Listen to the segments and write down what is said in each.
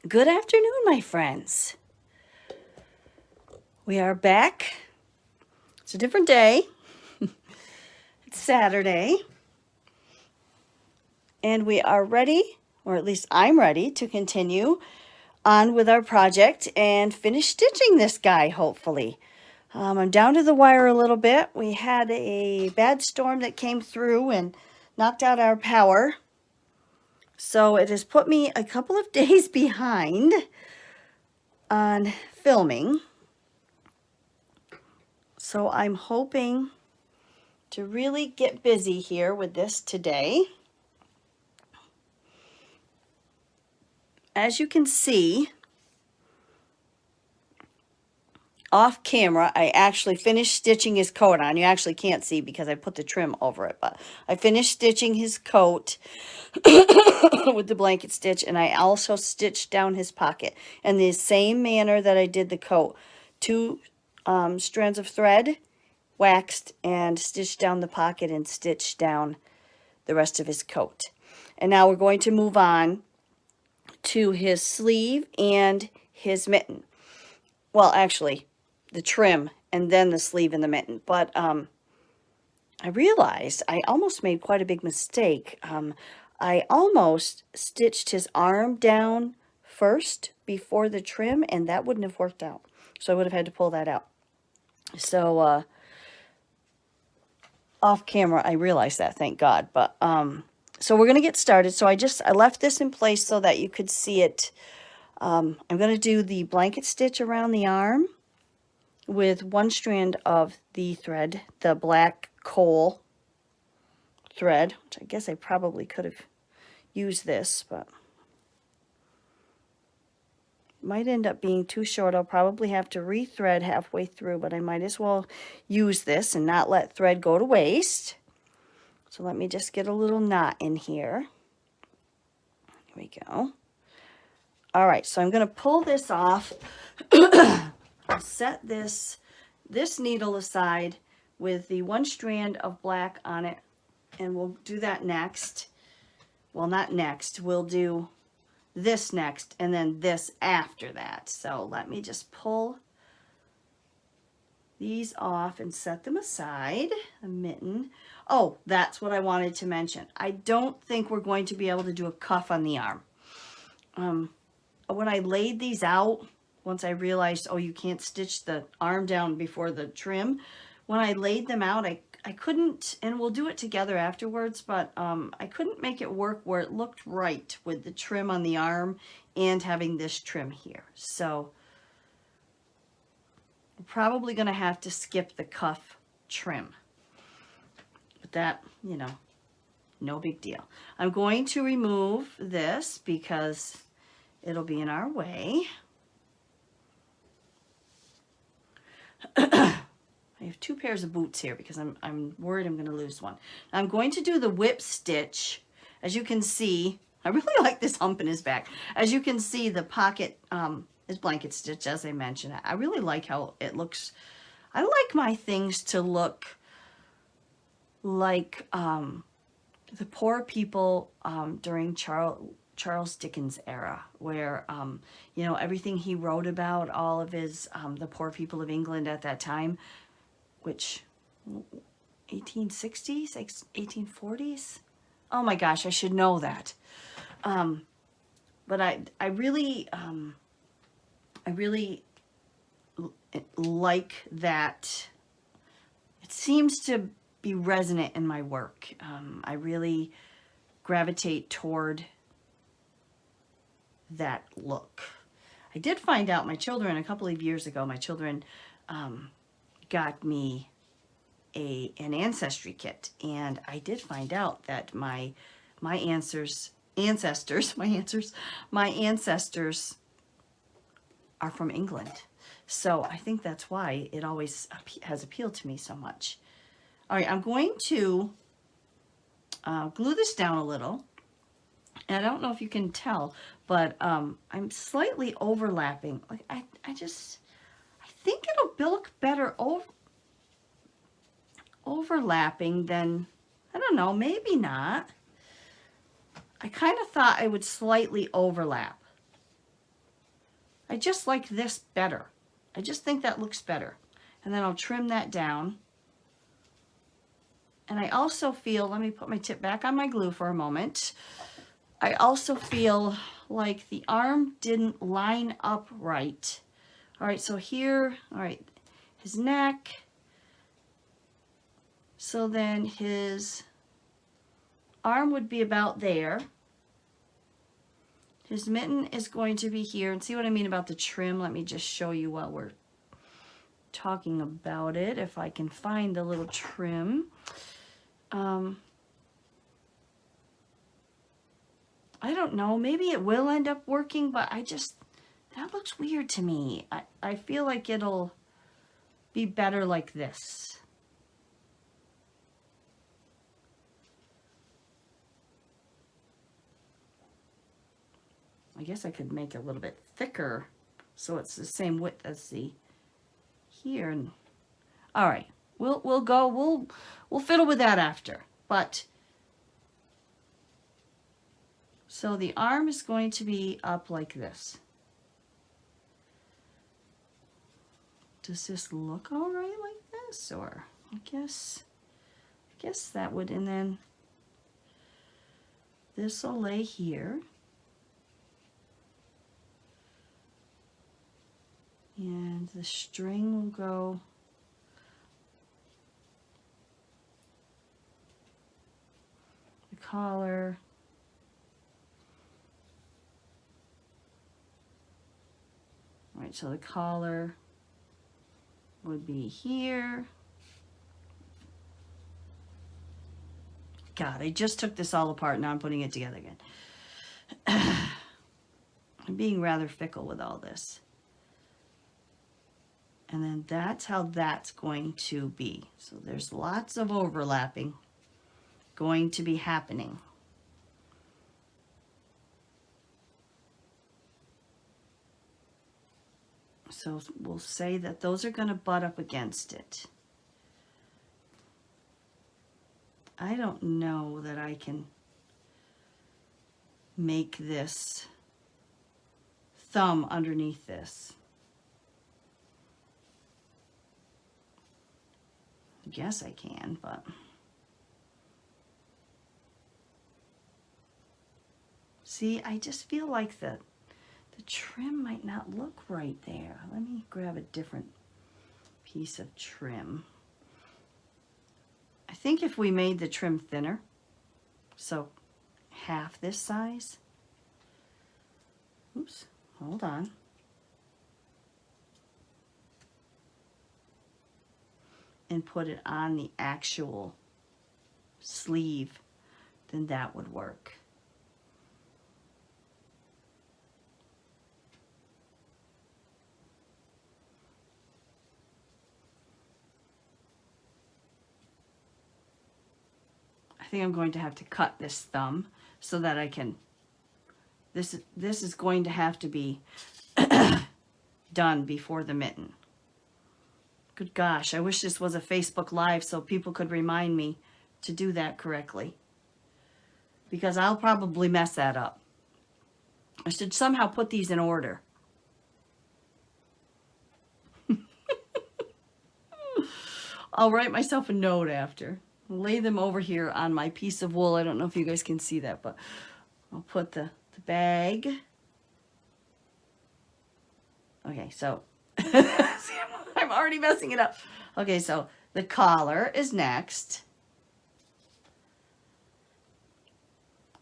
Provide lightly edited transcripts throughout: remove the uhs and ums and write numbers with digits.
Good afternoon, my friends. We are back. It's a different day. It's Saturday. And we are ready, or at least I'm ready, to continue on with our project and finish stitching this guy, hopefully. I'm down to the wire a little bit. We had a bad storm that came through and knocked out our power. So it has put me a couple of days behind on filming. So I'm hoping to really get busy here with this today. As you can see, off camera, I actually finished stitching his coat on. You actually can't see because I put the trim over it, but I finished stitching his coat with the blanket stitch, and I also stitched down his pocket in the same manner that I did the coat. Two strands of thread, waxed, and stitched down the pocket and stitched down the rest of his coat. And now we're going to move on to his sleeve and his mitten. Well, actually, the trim and then the sleeve and the mitten. But I realized I almost made quite a big mistake. I almost stitched his arm down first before the trim, and that wouldn't have worked out. So I would have had to pull that out. So off camera, I realized that, thank God. But so we're going to get started. So I left this in place so that you could see it. I'm going to do the blanket stitch around the arm with one strand of the thread, the black coal thread, which I guess I probably could have used this, but might end up being too short. I'll probably have to rethread halfway through, but I might as well use this and not let thread go to waste. So let me just get a little knot in here. Here we go. All right, so I'm going to pull this off. I'll set this needle aside with the one strand of black on it, and we'll do that next. Well, not next. We'll do this next, and then this after that. So let me just pull these off and set them aside. A mitten. Oh, that's what I wanted to mention. I don't think we're going to be able to do a cuff on the arm. When I laid these out, once I realized, oh, you can't stitch the arm down before the trim. When I laid them out, I couldn't, and we'll do it together afterwards, but I couldn't make it work where it looked right with the trim on the arm and having this trim here. So we're probably going to have to skip the cuff trim. But that, you know, no big deal. I'm going to remove this because it'll be in our way. I have two pairs of boots here because I'm worried I'm going to lose one. I'm going to do the whip stitch. As you can see, I really like this hump in his back. As you can see, the pocket is blanket stitch, as I mentioned. I really like how it looks. I like my things to look like the poor people during Charles Dickens' era, where you know, everything he wrote about, all of his the poor people of England at that time, which 1860s, 1840s. Oh my gosh, I should know that. But I really like that. It seems to be resonant in my work. I really gravitate toward that look. I did find out my children, a couple of years ago, my children got me an ancestry kit, and I did find out that my ancestors are from England. So I think that's why it always has appealed to me so much. All right, I'm going to glue this down a little. And I don't know if you can tell, but I'm slightly overlapping. Like I think it'll look better overlapping than, I don't know, maybe not. I kind of thought I would slightly overlap. I just like this better. I just think that looks better. And then I'll trim that down. And I also feel, let me put my tip back on my glue for a moment. I also feel like the arm didn't line up right. All right, so here, all right, his neck. So then his arm would be about there. His mitten is going to be here. And see what I mean about the trim? Let me just show you while we're talking about it, if I can find the little trim. I don't know, maybe it will end up working, but that looks weird to me. I feel like it'll be better like this. I guess I could make it a little bit thicker so it's the same width as the here. And all right, we'll fiddle with that after. But so the arm is going to be up like this. Does this look all right like this? Or I guess that would, and then this will lay here. And the string will go the collar. All right, so the collar would be here. God, I just took this all apart, now I'm putting it together again. I'm being rather fickle with all this. And then that's how that's going to be. So there's lots of overlapping going to be happening. So we'll say that those are going to butt up against it. I don't know that I can make this thumb underneath this. I guess I can, but see, I just feel like the trim might not look right there. Let me grab a different piece of trim. I think if we made the trim thinner, so half this size, oops, hold on. And put it on the actual sleeve, then that would work. I think I'm going to have to cut this thumb so that I can, this is going to have to be done before the mitten. Good gosh, I wish this was a Facebook Live so people could remind me to do that correctly. Because I'll probably mess that up. I should somehow put these in order. I'll write myself a note after. Lay them over here on my piece of wool. I don't know if you guys can see that, but I'll put the bag. Okay, so see, I'm already messing it up. Okay, so the collar is next.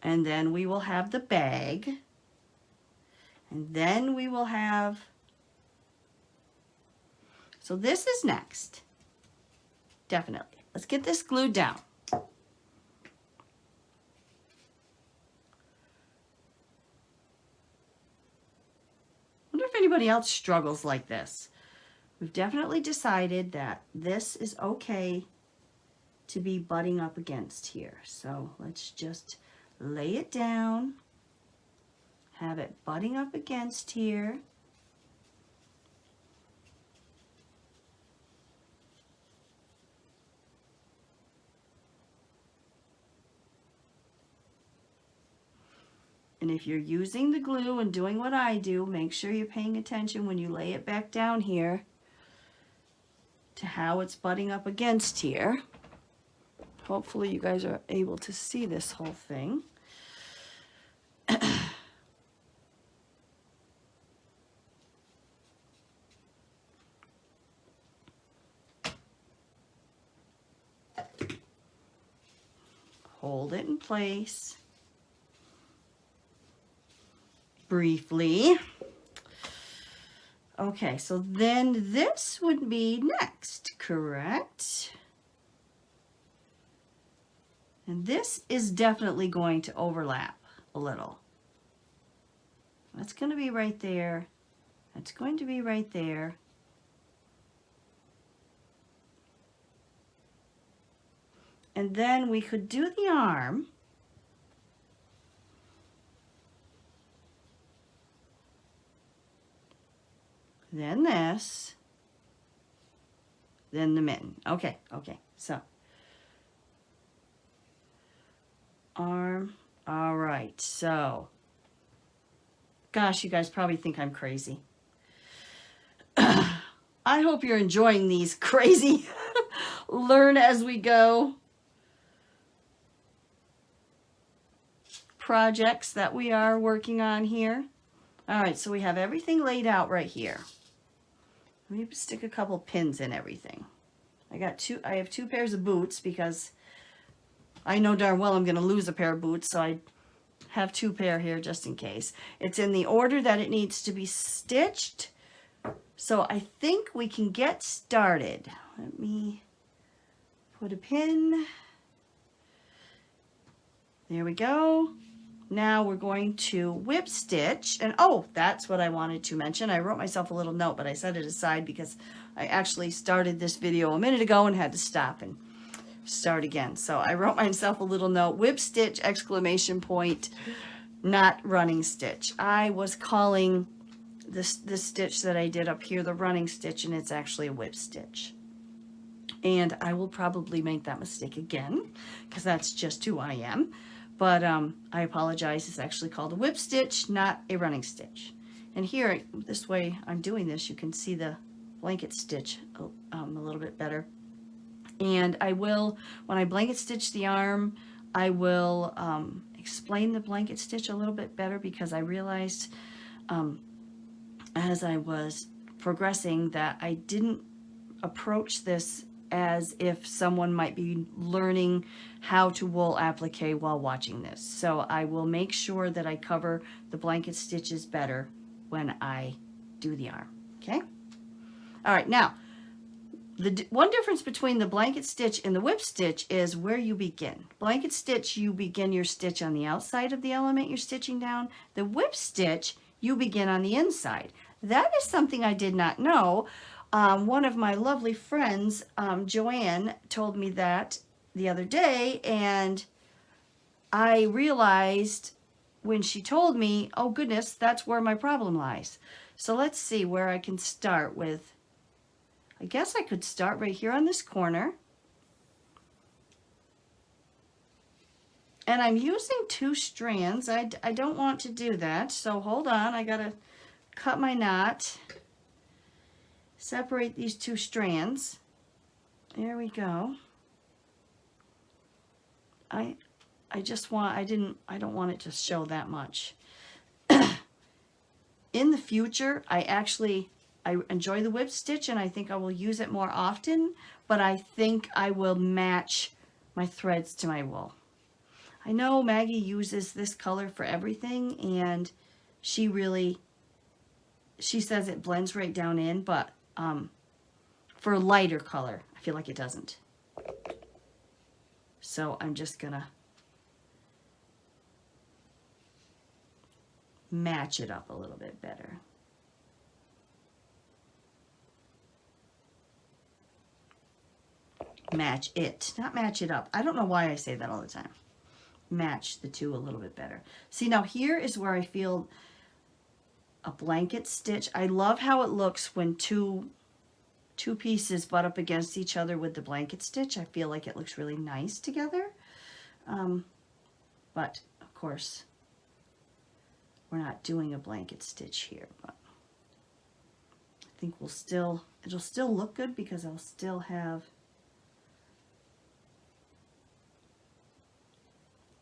And then we will have the bag. And then we will have, so this is next. Definitely. Let's get this glued down. I wonder if anybody else struggles like this. We've definitely decided that this is okay to be butting up against here. So let's just lay it down, have it butting up against here. And if you're using the glue and doing what I do, make sure you're paying attention when you lay it back down here to how it's butting up against here. Hopefully you guys are able to see this whole thing. Hold it in place briefly. Okay, so then this would be next, correct? And this is definitely going to overlap a little. That's going to be right there. That's going to be right there. And then we could do the arm. Then this. Then the mitten. Okay, so. Arm. All right, so. Gosh, you guys probably think I'm crazy. I hope you're enjoying these crazy learn as we go projects that we are working on here. All right, so we have everything laid out right here. Let me stick a couple pins in everything. I have two pairs of boots because I know darn well I'm going to lose a pair of boots, so I have two pair here just in case. It's in the order that it needs to be stitched. So I think we can get started. Let me put a pin. There we go. Now we're going to whip stitch. And oh, that's what I wanted to mention. I wrote myself a little note, but I set it aside because I actually started this video a minute ago and had to stop and start again. So I wrote myself a little note, whip stitch, exclamation point, not running stitch. I was calling this stitch that I did up here the running stitch, and it's actually a whip stitch. And I will probably make that mistake again because that's just who I am. But I apologize. It's actually called a whip stitch, not a running stitch. And here, this way I'm doing this, you can see the blanket stitch a little bit better. And I will, when I blanket stitch the arm, I will explain the blanket stitch a little bit better because I realized as I was progressing that I didn't approach this as if someone might be learning how to wool applique while watching this. So I will make sure that I cover the blanket stitches better when I do the arm, okay? All right, now, the one difference between the blanket stitch and the whip stitch is where you begin. Blanket stitch, you begin your stitch on the outside of the element you're stitching down. The whip stitch, you begin on the inside. That is something I did not know. One of my lovely friends, Joanne, told me that the other day, and I realized when she told me, oh goodness, that's where my problem lies. So let's see where I can start with. I guess I could start right here on this corner. And I'm using 2 strands. I don't want to do that, so hold on. I gotta cut my knot. Separate these 2 strands. There we go. I don't want it to show that much. In the future, I enjoy the whip stitch and I think I will use it more often, but I think I will match my threads to my wool. I know Maggie uses this color for everything, and she says it blends right down in, but for a lighter color, I feel like it doesn't. So I'm just gonna match it up a little bit better. Match it, not match it up. I don't know why I say that all the time. Match the 2 a little bit better. See, now here is where I feel a blanket stitch. I love how it looks when two pieces butt up against each other with the blanket stitch. I feel like it looks really nice together. But of course, we're not doing a blanket stitch here, but I think it'll still look good because I'll still have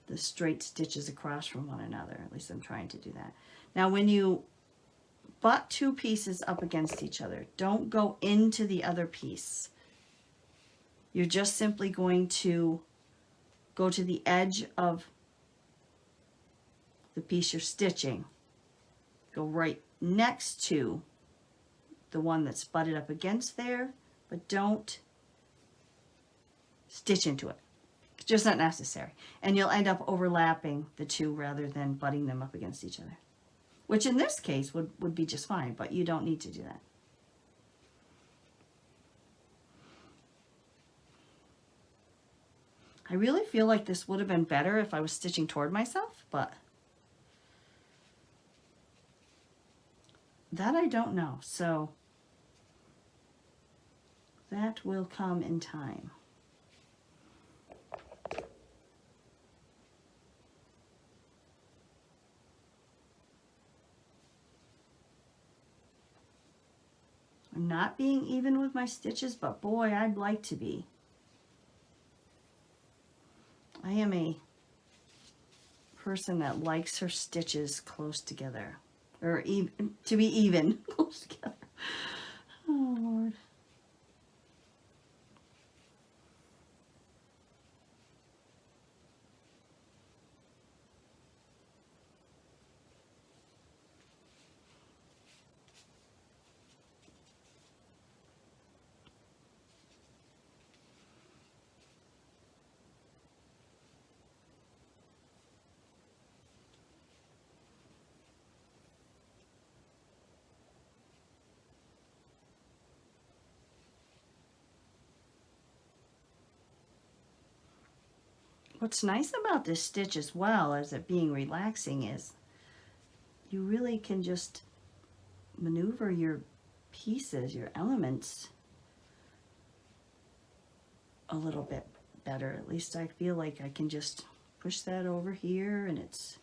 the straight stitches across from one another. At least I'm trying to do that. Now when you butt two pieces up against each other, don't go into the other piece. You're just simply going to go to the edge of the piece you're stitching. Go right next to the one that's butted up against there, but don't stitch into it. It's just not necessary. And you'll end up overlapping the two rather than butting them up against each other, which in this case would be just fine, but you don't need to do that. I really feel like this would have been better if I was stitching toward myself, but that I don't know. So that will come in time. I'm not being even with my stitches, but boy, I'd like to be. I am a person that likes her stitches close together, or even to be even close together. Oh Lord. What's nice about this stitch as well as it being relaxing is you really can just maneuver your pieces, your elements a little bit better. At least I feel like I can just push that over here and it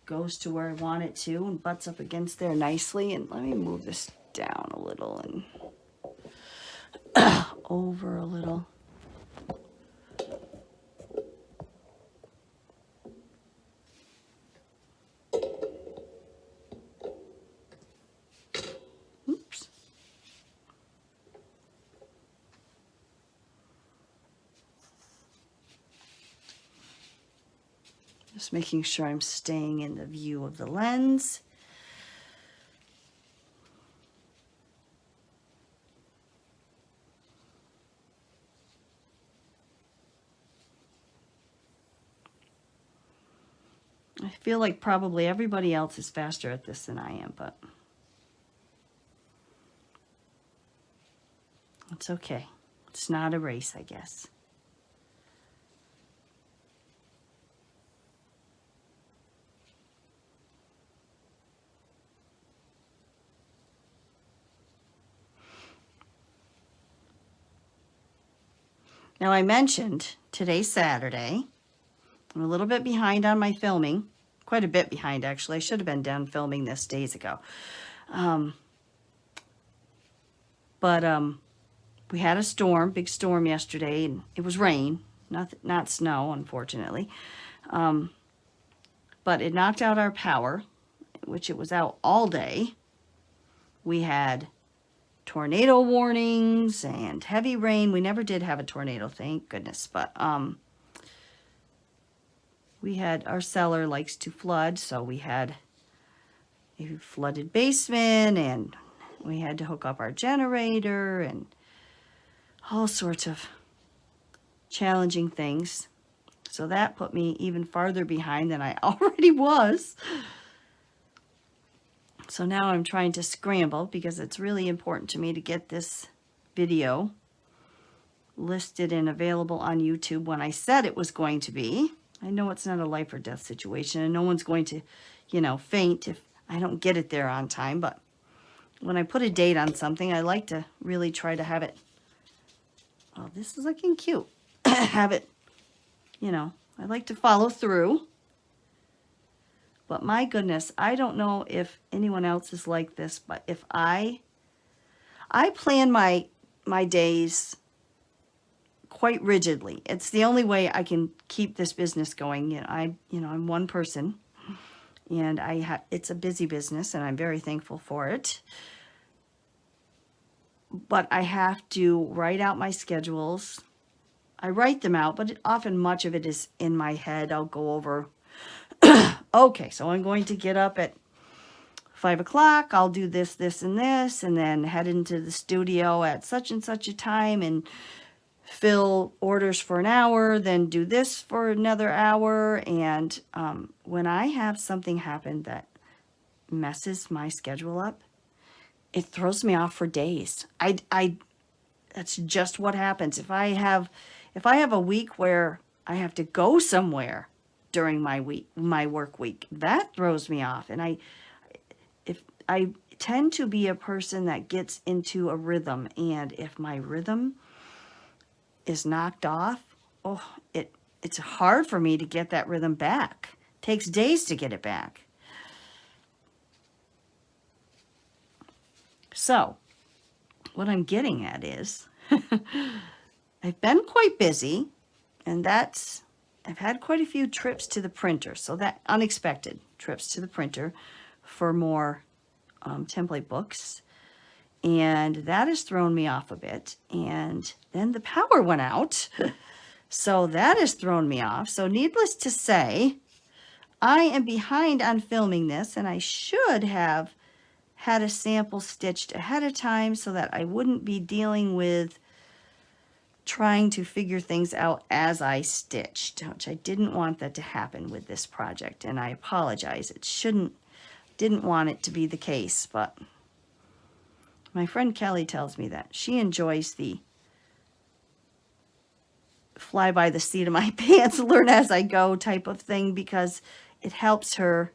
goes to where I want it to and butts up against there nicely. And let me move this down a little and over a little. Just making sure I'm staying in the view of the lens. I feel like probably everybody else is faster at this than I am, but it's okay. It's not a race, I guess. Now I mentioned today's Saturday. I'm a little bit behind on my filming, quite a bit behind actually. I should have been done filming this days ago. We had a storm, big storm yesterday, and it was rain, not snow, unfortunately. But it knocked out our power, which it was out all day. We had tornado warnings and heavy rain. We never did have a tornado, thank goodness, but we had, our cellar likes to flood, so we had a flooded basement, and we had to hook up our generator and all sorts of challenging things. So that put me even farther behind than I already was. So now I'm trying to scramble because it's really important to me to get this video listed and available on YouTube when I said it was going to be. I know it's not a life or death situation, and no one's going to, you know, faint if I don't get it there on time. But when I put a date on something, I like to really try to have it, oh, this is looking cute, have it, you know, I like to follow through. But my goodness, I don't know if anyone else is like this, but if I plan my days quite rigidly. It's the only way I can keep this business going. I'm one person, and it's a busy business, and I'm very thankful for it. But I have to write out my schedules. I write them out, but often much of it is in my head. I'll go over, okay, so I'm going to get up at 5 o'clock. I'll do this, this, and this, and then head into the studio at such and such a time and fill orders for an hour, then do this for another hour. And when I have something happen that messes my schedule up, it throws me off for days. That's just what happens. If I have a week where I have to go somewhere during my work week, that throws me off. And I tend to be a person that gets into a rhythm, and if my rhythm is knocked off, it's hard for me to get that rhythm back. It takes days to get it back. So, what I'm getting at is, I've been quite busy, and I've had quite a few trips to the printer, so that unexpected trips to the printer for more template books, and that has thrown me off a bit. And then the power went out, so that has thrown me off. So needless to say, I am behind on filming this, and I should have had a sample stitched ahead of time so that I wouldn't be dealing with trying to figure things out as I stitched, which I didn't want that to happen with this project, and I apologize. Didn't want it to be the case, but my friend Kelly tells me that she enjoys the fly by the seat of my pants, learn as I go type of thing, because it helps her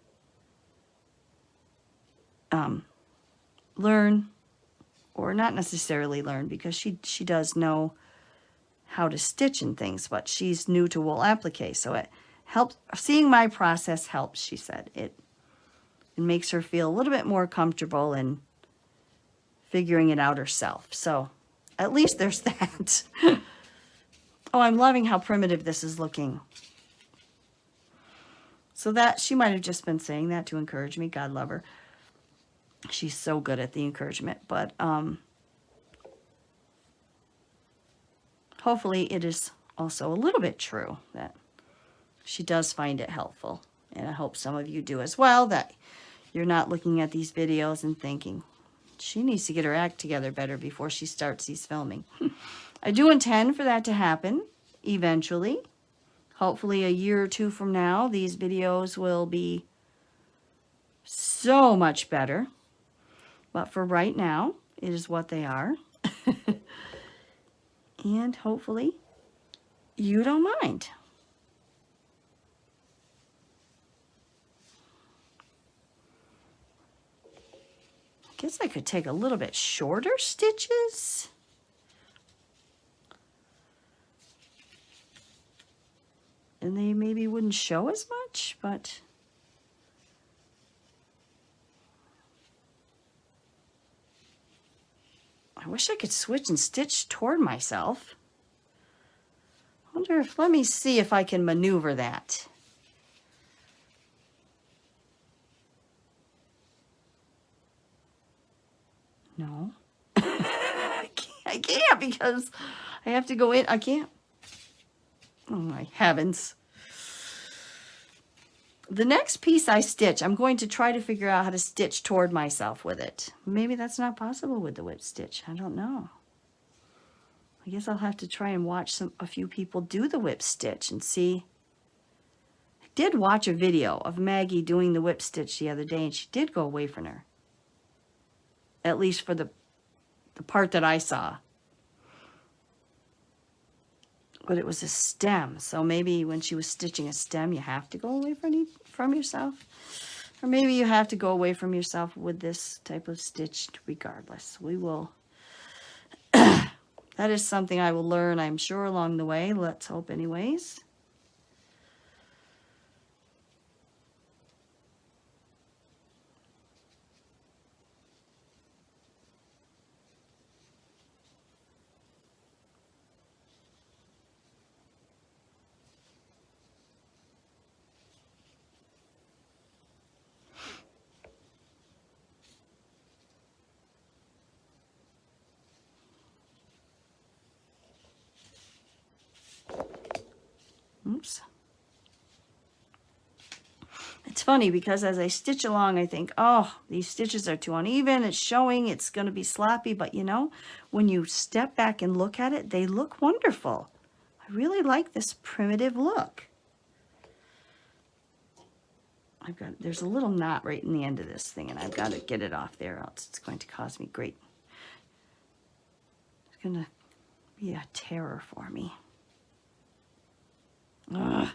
learn, or not necessarily learn, because she does know how to stitch and things, but she's new to wool applique, so it helps. Seeing my process helps, she said. It makes her feel a little bit more comfortable in figuring it out herself. So at least there's that. Oh, I'm loving how primitive this is looking. So that, she might have just been saying that to encourage me. God love her. She's so good at the encouragement. But hopefully it is also a little bit true that she does find it helpful. And I hope some of you do as well, that you're not looking at these videos and thinking, she needs to get her act together better before she starts these filming. I do intend for that to happen eventually. Hopefully a year or two from now, these videos will be so much better. But for right now, it is what they are. And hopefully you don't mind. I guess I could take a little bit shorter stitches. And they maybe wouldn't show as much, but I wish I could switch and stitch toward myself. Let me see if I can maneuver that. No. I can't because I have to go in. I can't. Oh my heavens. The next piece I stitch, I'm going to try to figure out how to stitch toward myself with it. Maybe that's not possible with the whip stitch. I don't know. I guess I'll have to try and watch a few people do the whip stitch and see. I did watch a video of Maggie doing the whip stitch the other day, and she did go away from her. At least for the part that I saw. But it was a stem, so maybe when she was stitching a stem, you have to go away from yourself. Or maybe you have to go away from yourself with this type of stitch regardless. We will. That is something I will learn, I'm sure, along the way. Let's hope anyways. funny because as I stitch along, I think, oh, these stitches are too uneven. It's showing, it's going to be sloppy. But you know, when you step back and look at it, they look wonderful. I really like this primitive look. There's a little knot right in the end of this thing, and I've got to get it off there, else it's going to cause me it's going to be a terror for me. Ugh.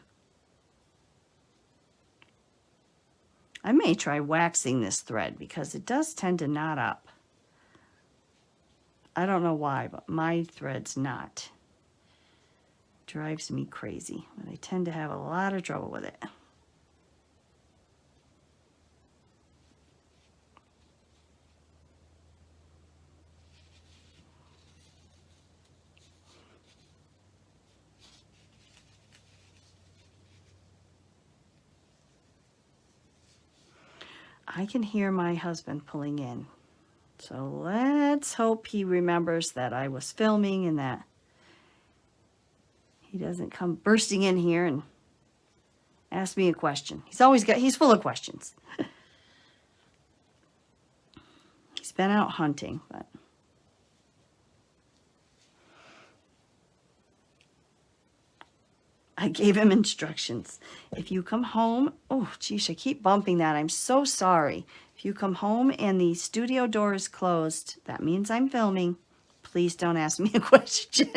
I may try waxing this thread because it does tend to knot up. I don't know why, but my thread's knot. Drives me crazy. I tend to have a lot of trouble with it. I can hear my husband pulling in. So let's hope he remembers that I was filming and that he doesn't come bursting in here and ask me a question. He's full of questions. He's been out hunting, but I gave him instructions. If you come home, oh, geez, I keep bumping that. I'm so sorry. If you come home and the studio door is closed, that means I'm filming. Please don't ask me a question.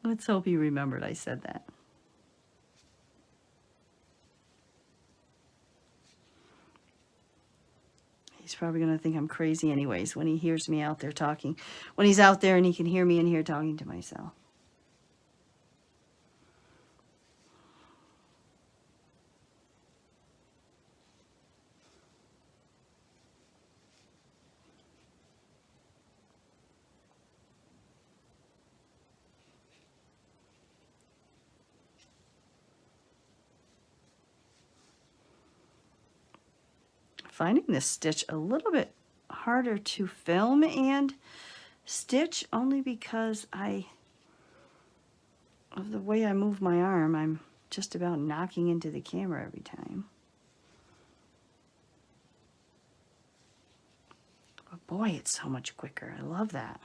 Let's hope he remembered I said that. He's probably going to think I'm crazy anyways when he hears me out there talking. When he's out there and he can hear me in here talking to myself. Finding this stitch a little bit harder to film and stitch only because of the way I move my arm. I'm just about knocking into the camera every time. But boy, it's so much quicker. I love that.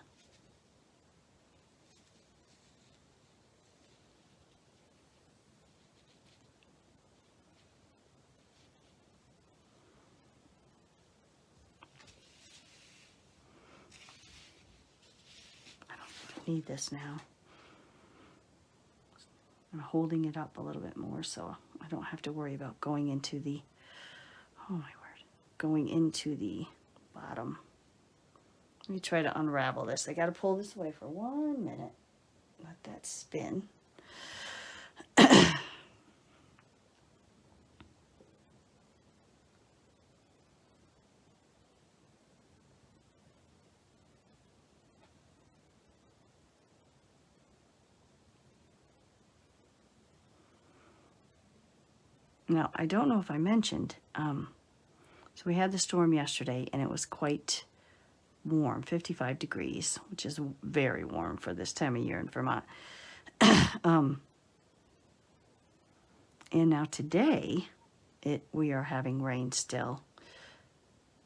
Need this now. I'm holding it up a little bit more so I don't have to worry about going into the, oh my word, going into the bottom. Let me try to unravel this. I got to pull this away for 1 minute. Let that spin. Now, I don't know if I mentioned, so we had the storm yesterday and it was quite warm, 55 degrees, which is very warm for this time of year in Vermont. And now today, we are having rain still,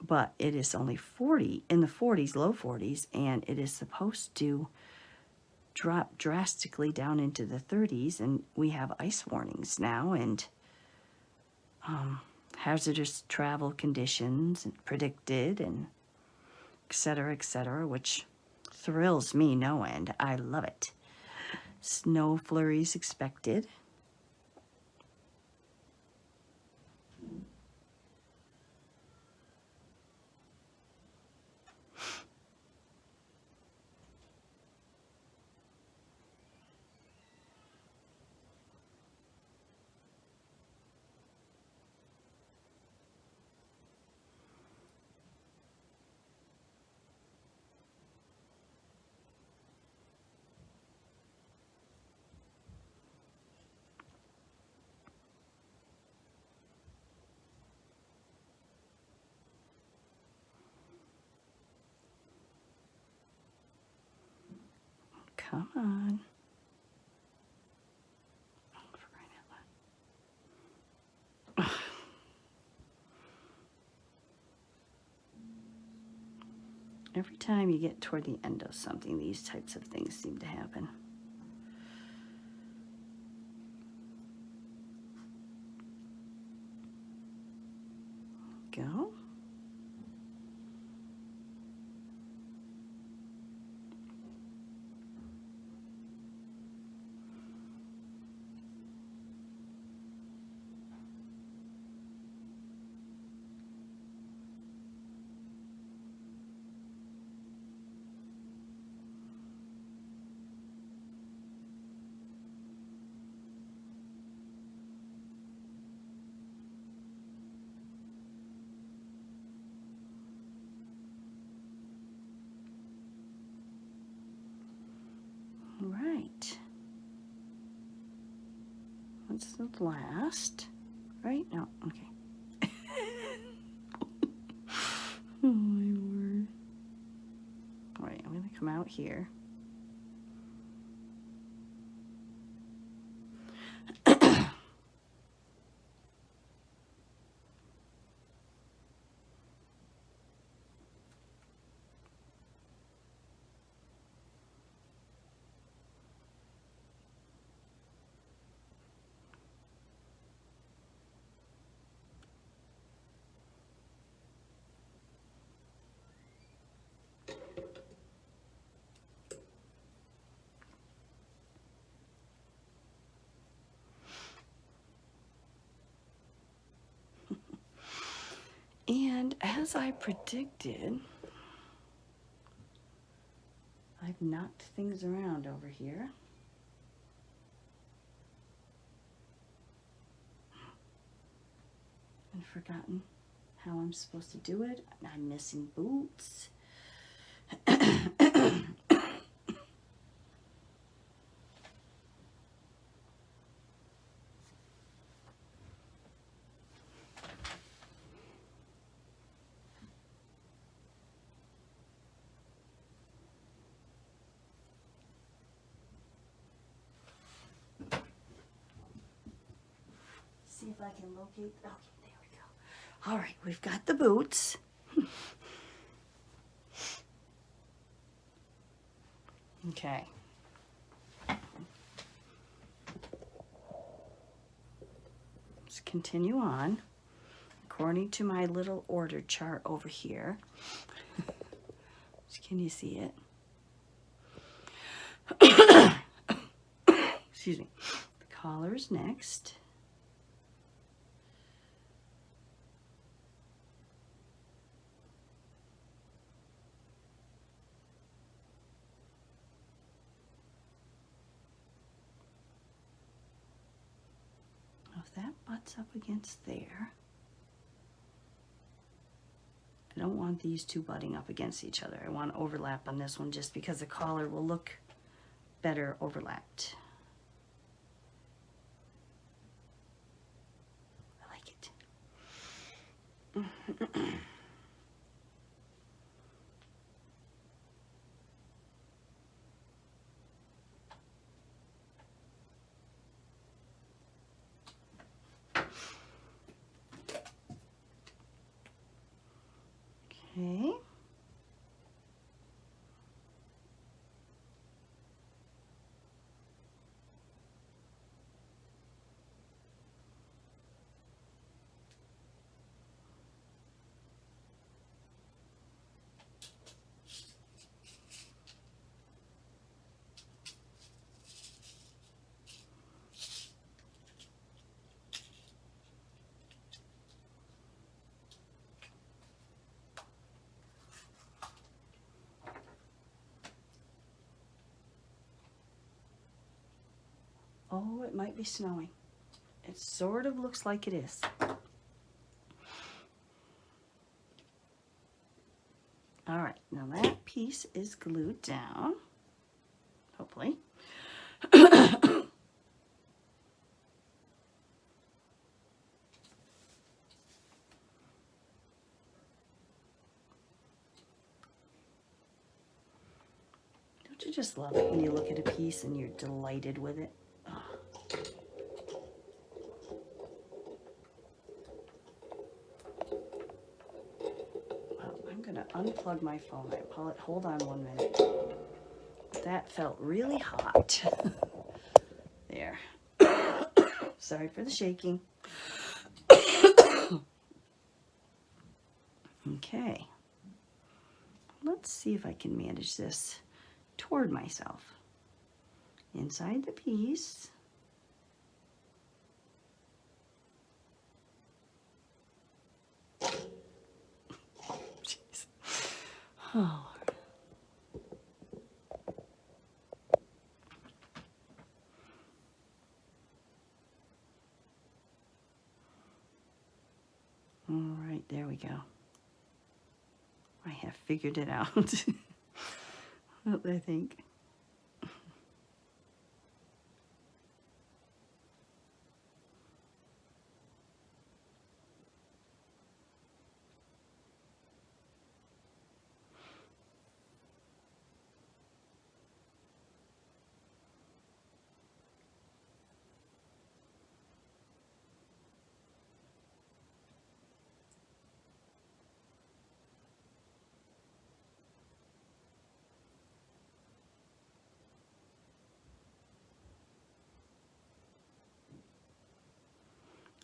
but it is only 40, in the 40s, low 40s, and it is supposed to drop drastically down into the 30s, and we have ice warnings now, and hazardous travel conditions predicted, and et cetera, which thrills me no end. I love it. Snow flurries expected. Come on. Oh, for crying out Every time you get toward the end of something, these types of things seem to happen. Go. Right. What's the last? Right? No, okay. Oh my word. All right, I'm going to come out here. And as I predicted, I've knocked things around over here. And forgotten how I'm supposed to do it. I'm missing boots. See if I can locate. Okay, there we go. All right, we've got the boots. Okay. Let's continue on according to my little order chart over here. Can you see it? Excuse me. The collar is next. If that butts up against there, I don't want these two butting up against each other. I want overlap on this one just because the collar will look better overlapped. I like it. Okay. Oh, it might be snowing. It sort of looks like it is. All right, now that piece is glued down, hopefully. Don't you just love it when you look at a piece and you're delighted with it? Oh. Well, I'm going to unplug unplug my phone. I apologize. Hold on 1 minute. That felt really hot. There. Sorry for the shaking. Okay. Let's see if I can manage this toward myself. Inside the piece. Jeez. Oh. All right, there we go. I have figured it out. I think.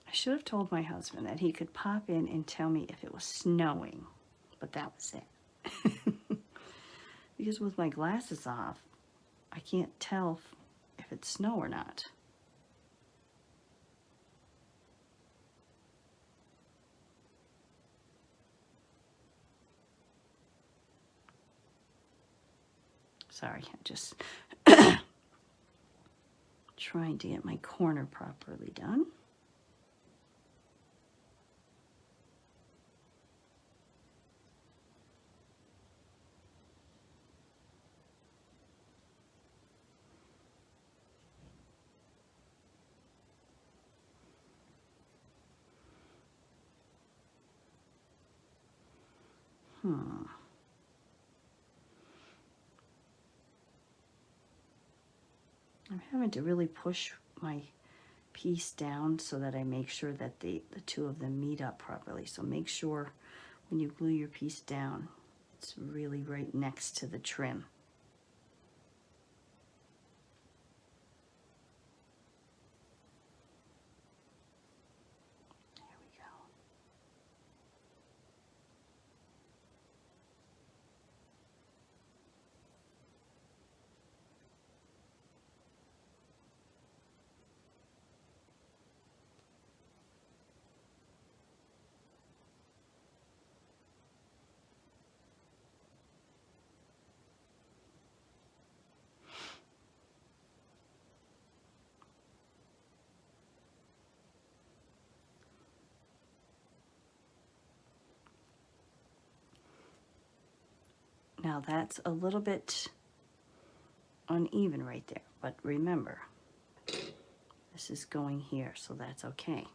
I should have told my husband that he could pop in and tell me if it was snowing, but that was it. Because with my glasses off, I can't tell if it's snow or not. Sorry, I'm just trying to get my corner properly done. I'm having to really push my piece down so that I make sure that the two of them meet up properly. So make sure when you glue your piece down, it's really right next to the trim. There we go. Now that's a little bit uneven right there, but remember, this is going here, so that's okay.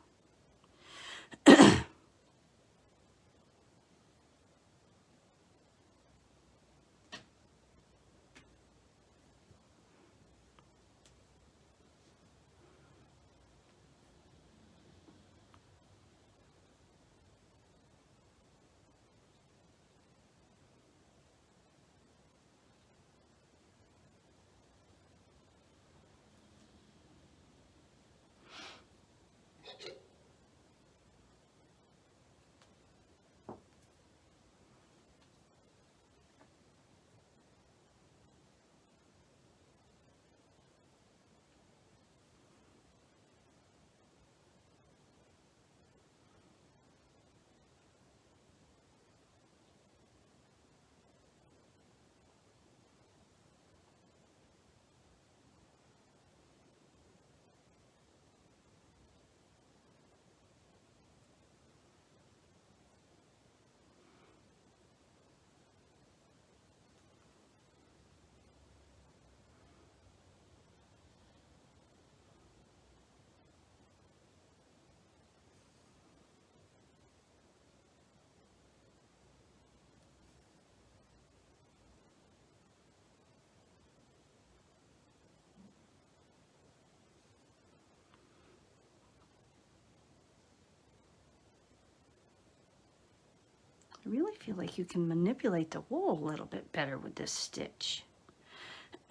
really feel like you can manipulate the wool a little bit better with this stitch.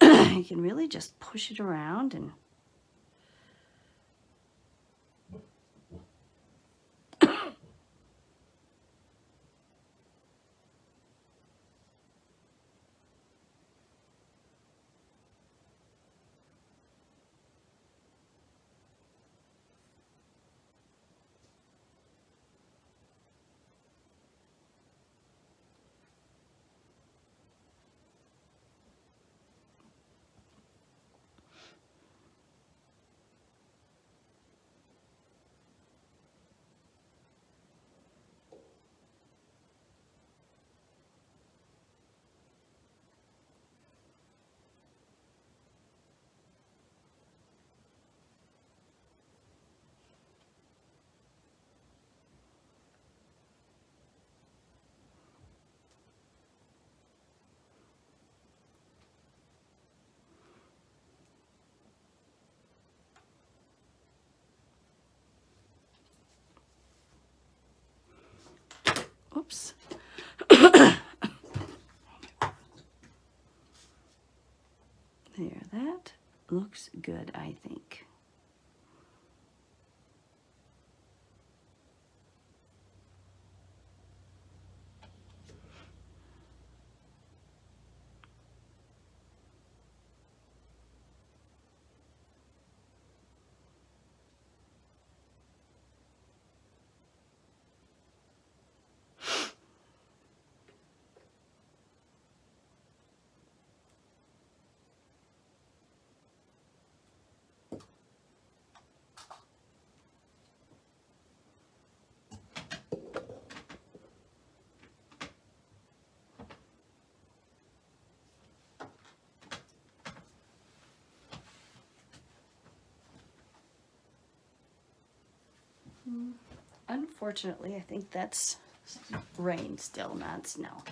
You can really just push it around and oops. There, that looks good, I think. Unfortunately, I think that's rain still, not snow.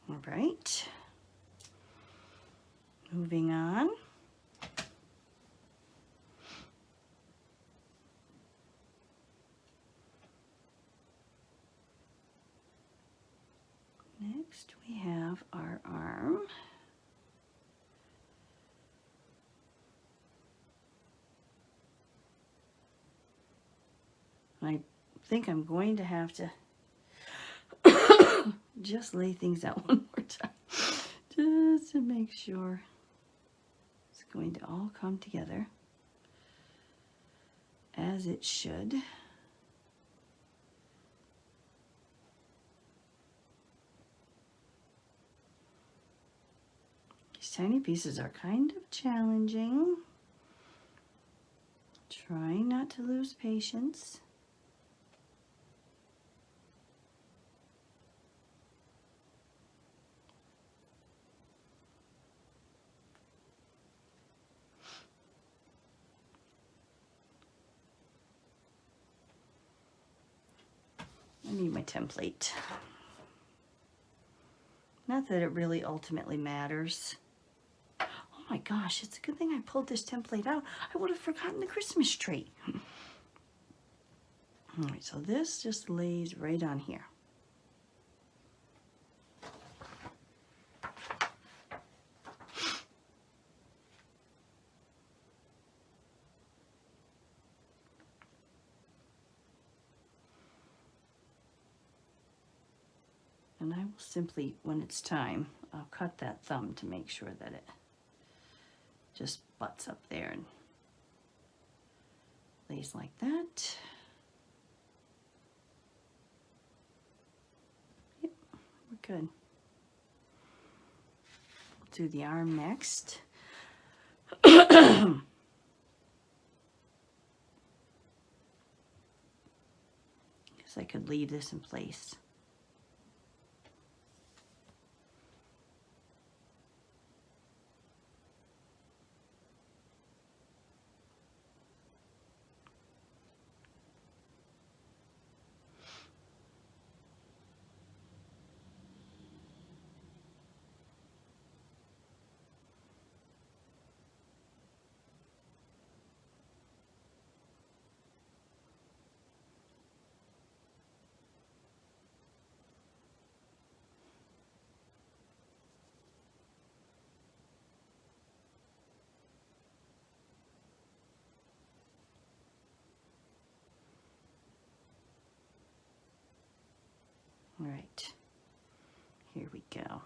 All right. Moving on. Next, we have our arm. I think I'm going to have to just lay things out one more time, just to make sure it's going to all come together as it should. These tiny pieces are kind of challenging. Trying not to lose patience. I need my template. Not that it really ultimately matters. Oh my gosh, it's a good thing I pulled this template out. I would have forgotten the Christmas tree. All right, so this just lays right on here. And I will simply, when it's time, I'll cut that thumb to make sure that it just butts up there and lays like that. Yep, we're good. We'll do the arm next. Guess I could leave this in place. All right, here we go.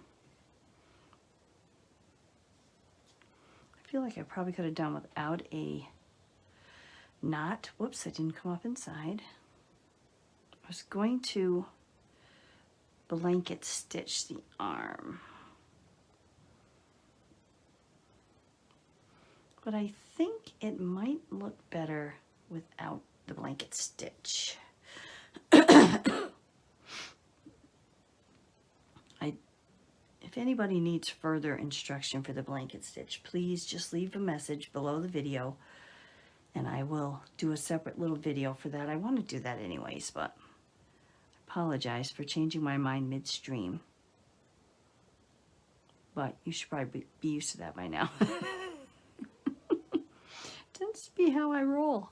I feel like I probably could have done without a knot. Whoops, I didn't come up inside. I was going to blanket stitch the arm, but I think it might look better without the blanket stitch. If anybody needs further instruction for the blanket stitch, please just leave a message below the video and I will do a separate little video for that. I want to do that anyways, but I apologize for changing my mind midstream. But you should probably be used to that by now. Tends to be how I roll.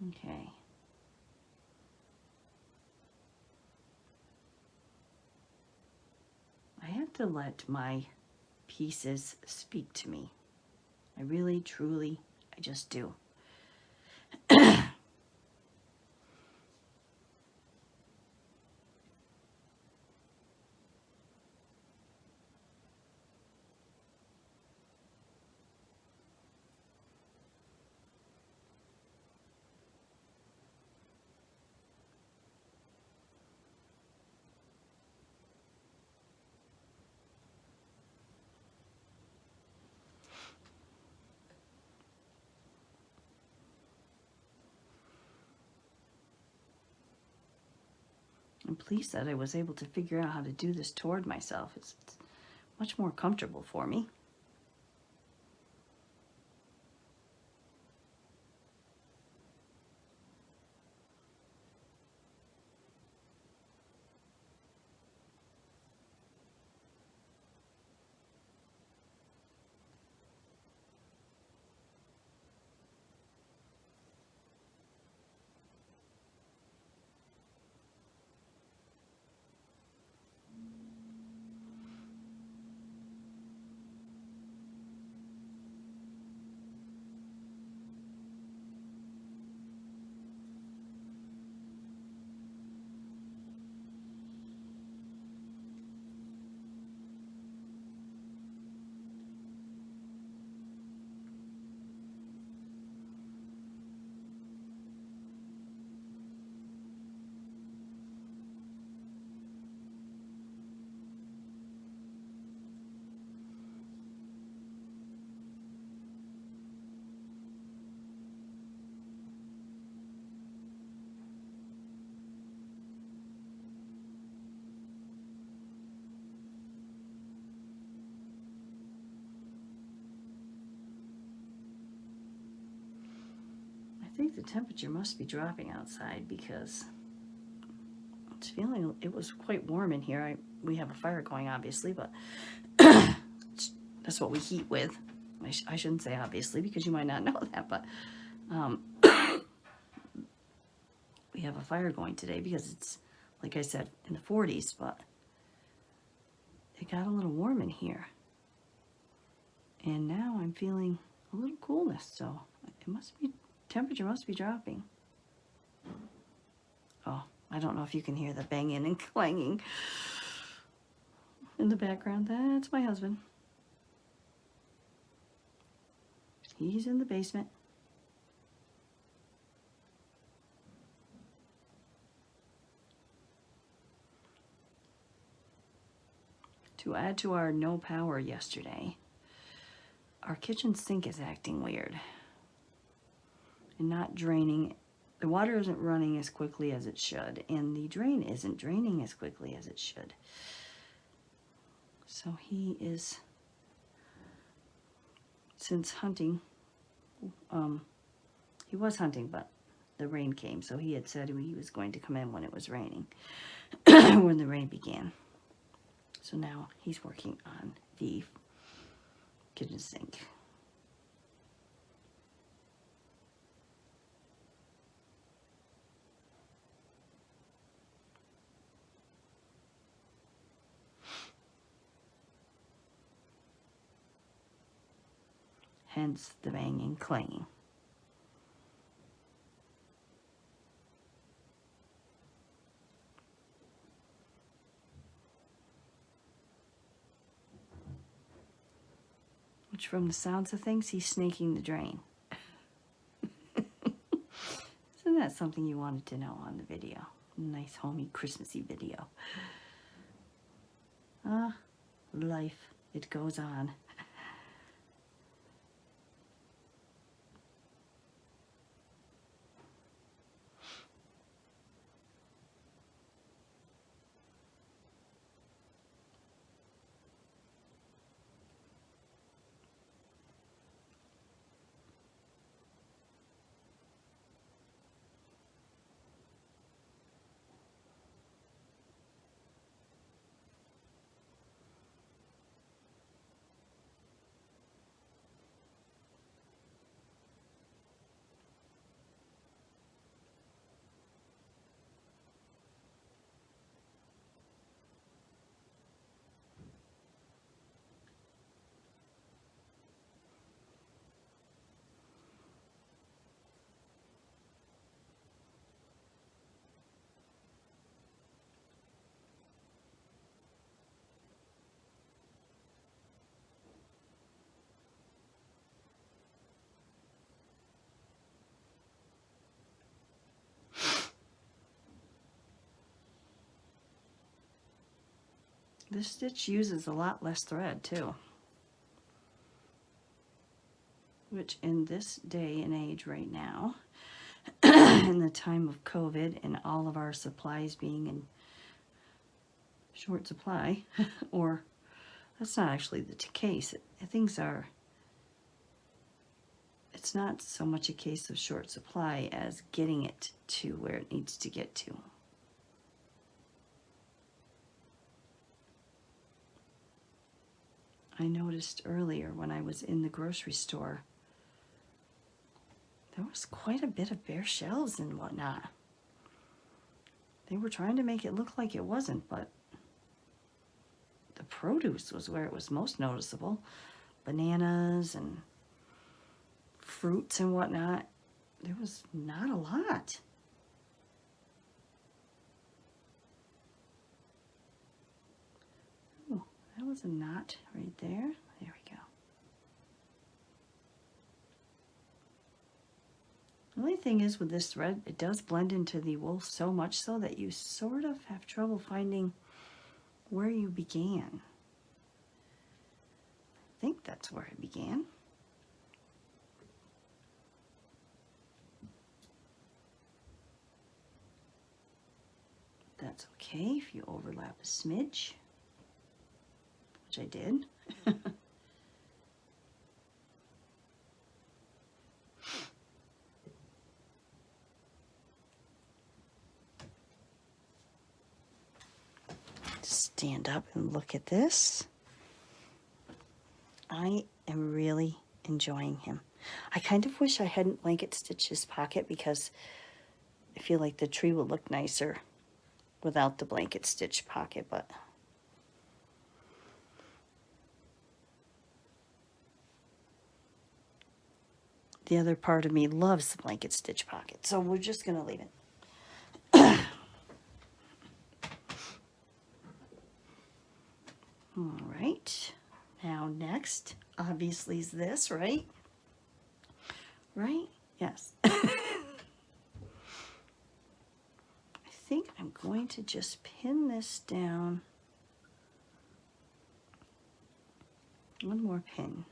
Okay. I have to let my pieces speak to me. I really, truly, I just do. I'm pleased that I was able to figure out how to do this toward myself. It's much more comfortable for me. I think the temperature must be dropping outside because it's feeling, it was quite warm in here. We have a fire going, obviously, but that's what we heat with. I shouldn't say obviously because you might not know that, but we have a fire going today because it's, like I said, in the 40s, but it got a little warm in here. And now I'm feeling a little coolness, so it must be, temperature must be dropping. Oh, I don't know if you can hear the banging and clanging in the background. That's my husband. He's in the basement. To add to our no power yesterday, our kitchen sink is acting weird and not draining. The water isn't running as quickly as it should, and the drain isn't draining as quickly as it should. So he is, since hunting, he was hunting, but the rain came, so he had said he was going to come in when it was raining, when the rain began. So now he's working on the kitchen sink. Hence the banging, clanging. which from the sounds of things, he's snaking the drain. Isn't that something you wanted to know on the video? Nice homey Christmassy video. Life, it goes on. This stitch uses a lot less thread too, which in this day and age right now, in the time of COVID and all of our supplies being in short supply, or that's not actually the case. Things are, it's not so much a case of short supply as getting it to where it needs to get to. I noticed earlier when I was in the grocery store, there was quite a bit of bare shelves and whatnot. They were trying to make it look like it wasn't, but the produce was where it was most noticeable. Bananas and fruits and whatnot. There was not a lot. Oh, that was a knot right there. There we go. The only thing is with this thread, it does blend into the wool so much so that you sort of have trouble finding where you began. I think that's where I began. That's okay if you overlap a smidge, which I did. Stand up and look at this. I am really enjoying him. I kind of wish I hadn't blanket stitched his pocket because I feel like the tree will look nicer without the blanket stitch pocket, but the other part of me loves the blanket stitch pocket, so we're just gonna leave it. All right, now next obviously is this, right? Right? Yes. I think I'm going to just pin this down. One more pin.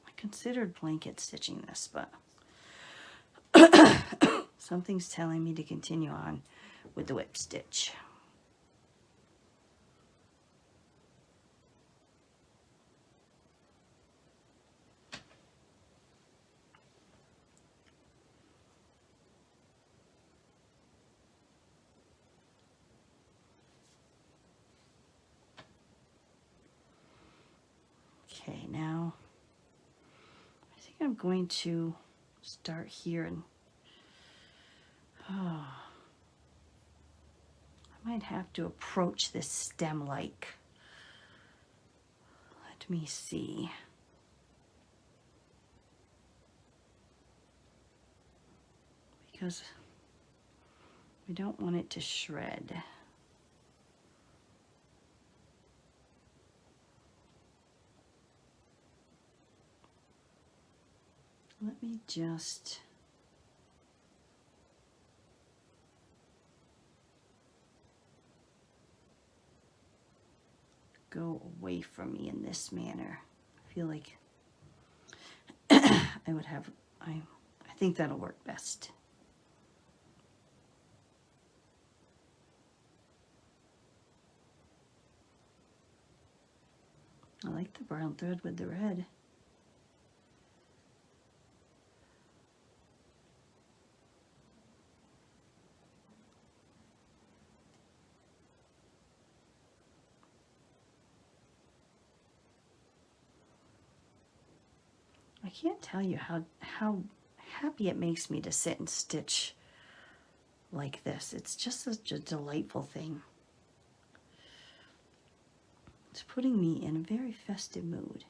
I considered blanket stitching this, but something's telling me to continue on with the whip stitch. Okay, now I think I'm going to start here and I might have to approach this stem like. Let me see. because we don't want it to shred. Let me just go away from me in this manner. I feel like I would have, I think that'll work best. I like the brown thread with the red. I can't tell you how happy it makes me to sit and stitch like this. It's just such a delightful thing. It's putting me in a very festive mood.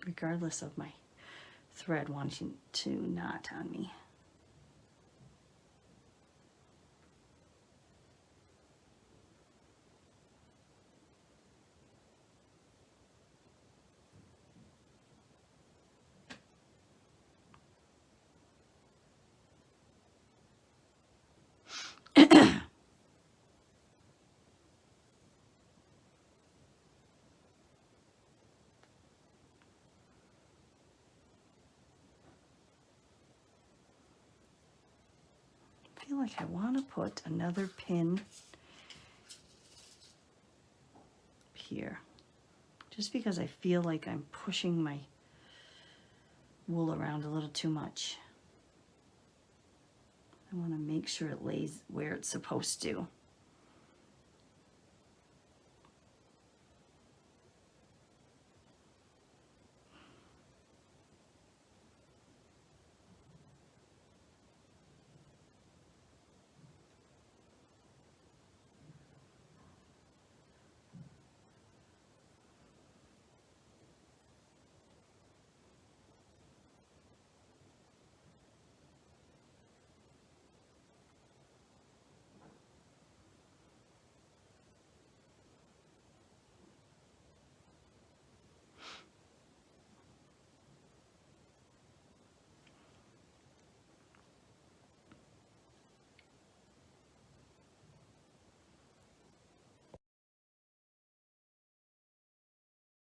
Regardless of my thread wanting to knot on me. I feel like I want to put another pin here, just because I feel like I'm pushing my wool around a little too much. I want to make sure it lays where it's supposed to.